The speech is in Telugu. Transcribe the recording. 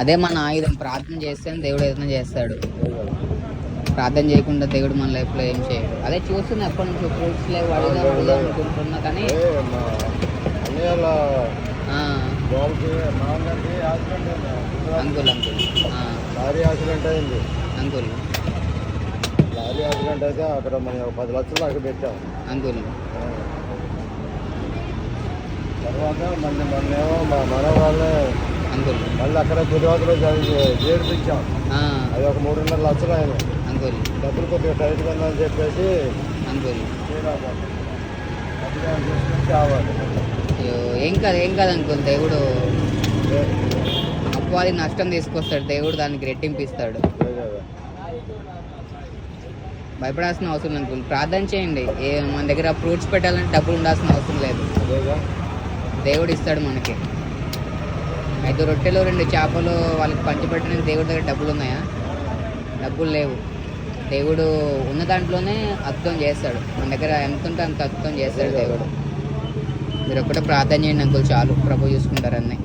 అదే మన ఆయుధం. ప్రార్థన చేస్తే దేవుడు ఏదైనా చేస్తాడు. ప్రార్థన చేయకుండా దేవుడు మన లైఫ్లో ఏం చేయడు. అదే చూస్తున్నా ఎప్పటి నుంచి ఫ్రూట్స్ లేవు అడుగుదాం అనుకుంటున్నా కానీ అంకుల్ లారీ యాక్సిడెంట్ అయింది. అంకుల్ లారీ యాక్సిడెంట్ అయితే అక్కడ మనం 10 లక్షలు అక్కడ పెట్టాం అంకుల్. తర్వాత మొన్నేమో మన వాళ్ళే అంకుల్ మళ్ళీ అక్కడ గుజరాత్లో చేర్పించాం. అది ఒక 3.5 లక్షలు ఆయన అంకుల్. డబ్బులు కొద్దిగా టైట్గా ఉందని చెప్పేసి అంకుల్ కావాలి. ఏం కాదు అంకుల్. దేవుడు అపవాది నష్టం తీసుకొస్తాడు, దేవుడు దానికి రెట్టింపిస్తాడు. భయపడాల్సిన అవసరం అంకుల్. ప్రార్థన చేయండి. మన దగ్గర ఫ్రూట్స్ పెట్టాలంటే డబ్బులు ఉండాల్సిన అవసరం లేదు. దేవుడు ఇస్తాడు మనకి. 5 రొట్టెలు 2 చేపలు వాళ్ళకి పంచిపెట్టడానికి దేవుడి దగ్గర డబ్బులు ఉన్నాయా? డబ్బులు లేవు. దేవుడు ఉన్న దాంట్లోనే అద్భుతం చేస్తాడు. మన దగ్గర ఎంత ఉంటే అంత అద్భుతం చేస్తాడు దేవుడు. మీరు ఒక్కటే ప్రార్థన చేయండి అంకుల్, చాలు. ప్రభు చూసుకుంటారు అన్నీ.